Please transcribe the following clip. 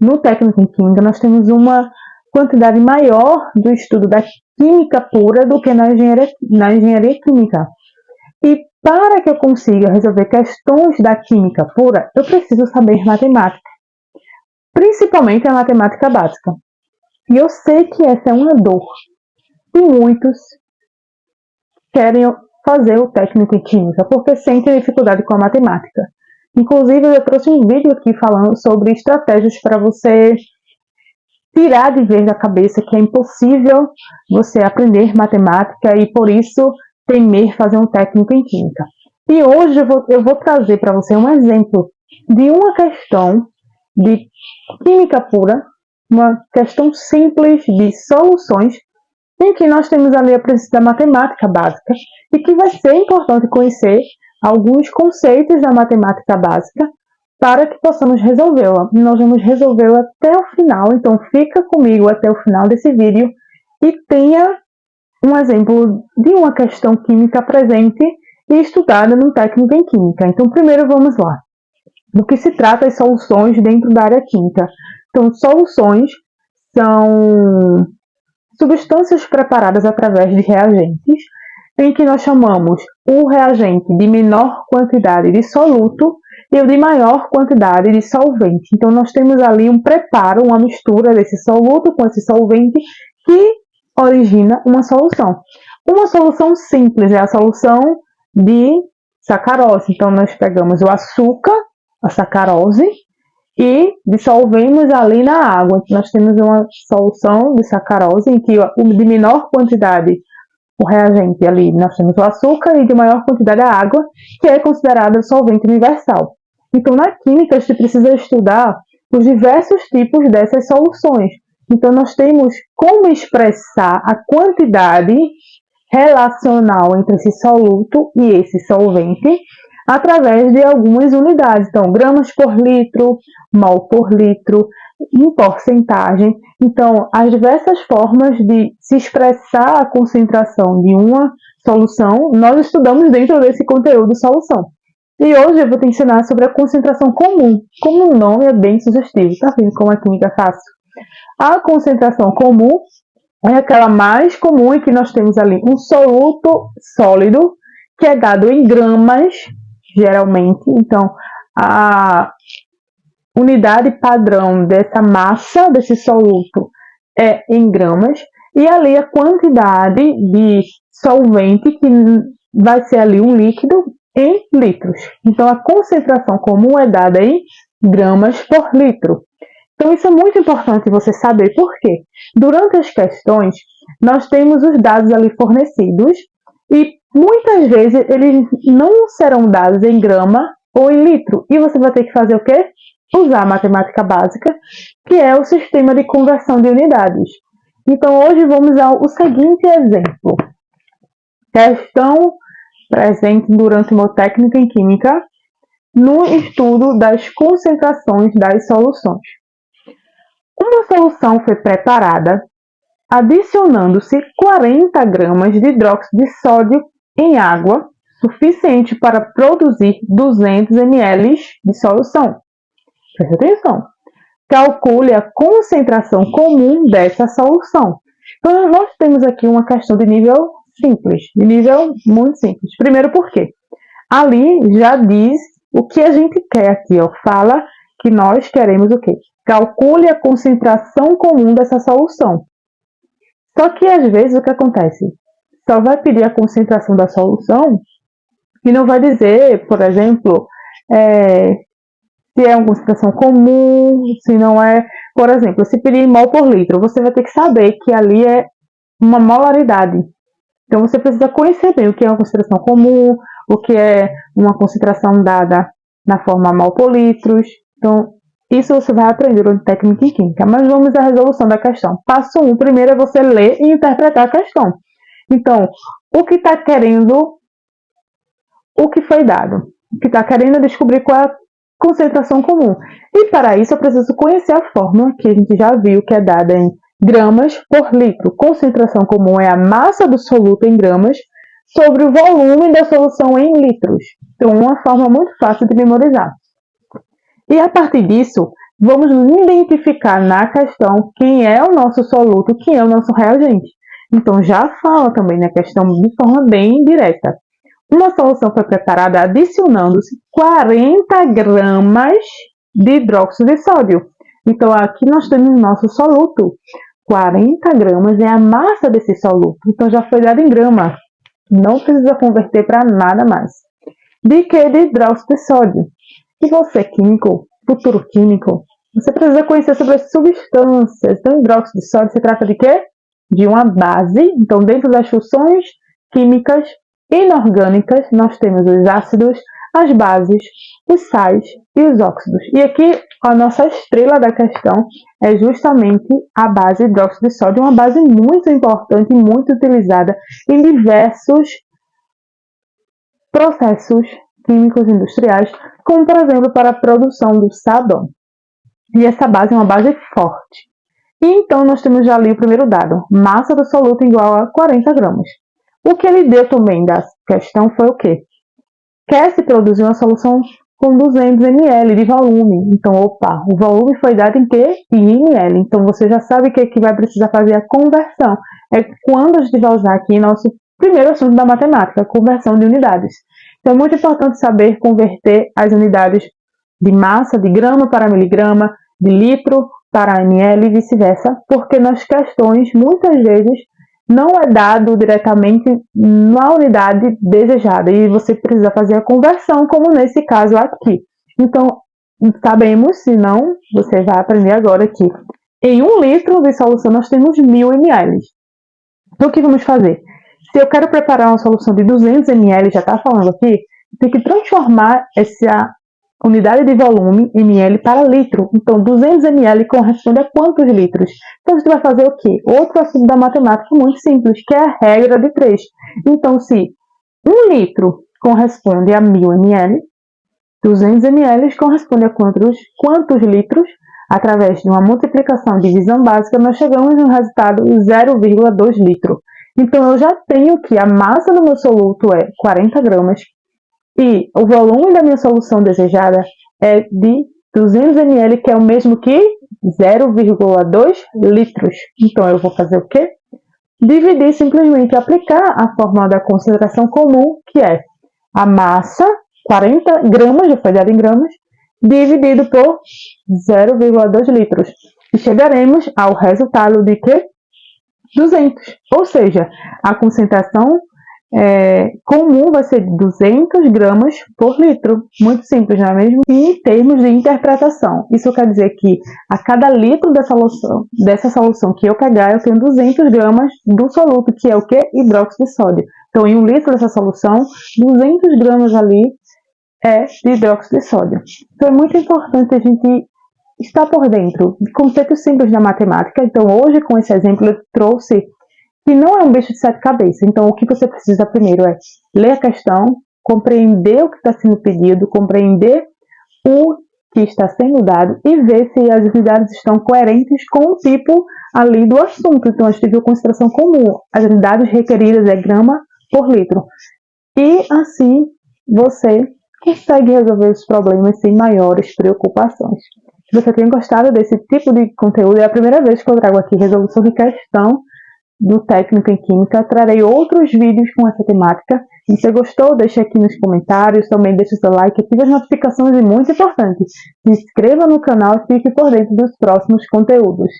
no técnico em química, nós temos uma quantidade maior do estudo da química pura do que na engenharia química. E para que eu consiga resolver questões da química pura, eu preciso saber matemática, principalmente a matemática básica. E eu sei que essa é uma dor e muitos querem fazer o técnico em química porque sentem dificuldade com a matemática. Inclusive, eu trouxe um vídeo aqui falando sobre estratégias para você tirar de vez da cabeça que é impossível você aprender matemática e, por isso, temer fazer um técnico em química. E hoje eu vou trazer para você um exemplo de uma questão de química pura, uma questão simples de soluções, em que nós temos ali a presença da matemática básica e que vai ser importante conhecer alguns conceitos da matemática básica para que possamos resolvê-la. Nós vamos resolvê-la até o final, então fica comigo até o final desse vídeo e tenha um exemplo de uma questão química presente e estudada no técnico em química. Então, primeiro vamos lá. Do que se trata as soluções dentro da área química? Então, soluções são substâncias preparadas através de reagentes, em que nós chamamos o reagente de menor quantidade de soluto e o de maior quantidade de solvente. Então, nós temos ali um preparo, uma mistura desse soluto com esse solvente que origina uma solução. Uma solução simples é a solução de sacarose. Então, nós pegamos o açúcar, a sacarose, e dissolvemos ali na água. Nós temos uma solução de sacarose em que de menor quantidade o reagente ali nós temos o açúcar e de maior quantidade a água, que é considerada solvente universal. Então, na química, a gente precisa estudar os diversos tipos dessas soluções. Então, nós temos como expressar a quantidade relacional entre esse soluto e esse solvente através de algumas unidades. Então, gramas por litro, mol por litro, em porcentagem. Então, as diversas formas de se expressar a concentração de uma solução, nós estudamos dentro desse conteúdo solução. E hoje eu vou te ensinar sobre a concentração comum. Como o nome é bem sugestivo, tá vendo como a química é fácil? A concentração comum é aquela mais comum em que nós temos ali um soluto sólido, que é dado em gramas, geralmente. Então, a unidade padrão dessa massa, desse soluto, é em gramas. E ali a quantidade de solvente, que vai ser ali um líquido, em litros. Então, a concentração comum é dada em gramas por litro. Então, isso é muito importante você saber por quê. Durante as questões, nós temos os dados ali fornecidos e muitas vezes eles não serão dados em grama ou em litro. E você vai ter que fazer o quê? Usar a matemática básica, que é o sistema de conversão de unidades. Então, hoje vamos ao seguinte exemplo. Questão presente durante o meu técnico em química no estudo das concentrações das soluções. Uma solução foi preparada adicionando-se 40 gramas de hidróxido de sódio em água, suficiente para produzir 200 ml de solução. Preste atenção. Calcule a concentração comum dessa solução. Então, nós temos aqui uma questão de nível simples, de nível muito simples. Primeiro, por quê? Ali já diz o que a gente quer aqui, ó. Fala que nós queremos o quê? Calcule a concentração comum dessa solução. Só que, às vezes, o que acontece? Só vai pedir a concentração da solução e não vai dizer, por exemplo, se é uma concentração comum, se não é. Por exemplo, se pedir mol por litro, você vai ter que saber que ali é uma molaridade. Então, você precisa conhecer bem o que é uma concentração comum, o que é uma concentração dada na forma mol por litros. Então, isso você vai aprender no técnico em química. Mas vamos à resolução da questão. Passo 1, primeiro é você ler e interpretar a questão. Então, o que está querendo, o que foi dado? O que está querendo é descobrir qual é a concentração comum. E para isso eu preciso conhecer a fórmula, que a gente já viu que é dada em gramas por litro. Concentração comum é a massa do soluto em gramas sobre o volume da solução em litros. Então, uma forma muito fácil de memorizar. E a partir disso, vamos nos identificar na questão quem é o nosso soluto, quem é o nosso reagente. Então, já fala também na questão de forma bem direta. Uma solução foi preparada adicionando-se 40 gramas de hidróxido de sódio. Então, aqui nós temos o nosso soluto. 40 gramas é a massa desse soluto. Então, já foi dado em grama. Não precisa converter para nada mais. De que? De hidróxido de sódio. E você, químico, futuro químico, você precisa conhecer sobre as substâncias. Então, hidróxido de sódio se trata de quê? De uma base. Então, dentro das funções químicas inorgânicas, nós temos os ácidos, as bases, os sais e os óxidos. E aqui, a nossa estrela da questão é justamente a base hidróxido de sódio, uma base muito importante e muito utilizada em diversos processos químicos industriais, como, por exemplo, para a produção do sabão. E essa base é uma base forte. E então, nós temos já ali o primeiro dado. Massa do soluto igual a 40 gramas. O que ele deu também da questão foi o quê? Quer se produzir uma solução com 200 ml de volume. Então, opa, o volume foi dado em quê? Em ml. Então, você já sabe que vai precisar fazer a conversão. É quando a gente vai usar aqui nosso primeiro assunto da matemática, a conversão de unidades. Então, é muito importante saber converter as unidades de massa, de grama para miligrama, de litro para ml e vice-versa, porque nas questões, muitas vezes, não é dado diretamente na unidade desejada e você precisa fazer a conversão, como nesse caso aqui. Então, sabemos, se não, você vai aprender agora que em 1 litro de solução nós temos 1000 ml. Então, o que vamos fazer? Se eu quero preparar uma solução de 200 ml, já está falando aqui, tem que transformar essa unidade de volume, ml, para litro. Então, 200 ml corresponde a quantos litros? Então, a gente vai fazer o quê? Outro assunto da matemática muito simples, que é a regra de 3. Então, se 1 litro corresponde a 1000 ml, 200 ml corresponde a quantos litros? Através de uma multiplicação e divisão básica, nós chegamos no resultado 0,2 litro. Então, eu já tenho que a massa do meu soluto é 40 gramas, e o volume da minha solução desejada é de 200 ml, que é o mesmo que 0,2 litros. Então, eu vou fazer o quê? Dividir, simplesmente aplicar a fórmula da concentração comum, que é a massa, 40 gramas, já foi dado em gramas, dividido por 0,2 litros. E chegaremos ao resultado de quê? 200. Ou seja, a concentração comum vai ser 200 gramas por litro. Muito simples, não é mesmo? E em termos de interpretação, isso quer dizer que a cada litro dessa solução que eu pegar, eu tenho 200 gramas do soluto, que é o quê? Hidróxido de sódio. Então, em 1 litro dessa solução, 200 gramas ali é de hidróxido de sódio. Então, é muito importante a gente estar por dentro de conceitos simples da matemática. Então, hoje, com esse exemplo, eu trouxe que não é um bicho de 7 cabeças. Então, o que você precisa primeiro é ler a questão, compreender o que está sendo pedido, compreender o que está sendo dado e ver se as unidades estão coerentes com o tipo ali do assunto. Então, a gente viu concentração comum. As unidades requeridas é grama por litro. E, assim, você consegue resolver os problemas sem maiores preocupações. Se você tem gostado desse tipo de conteúdo, é a primeira vez que eu trago aqui resolução de questão do técnico em química. Trarei outros vídeos com essa temática. Se você gostou, deixe aqui nos comentários, também deixe seu like, ative as notificações e, muito importante, se inscreva no canal e fique por dentro dos próximos conteúdos.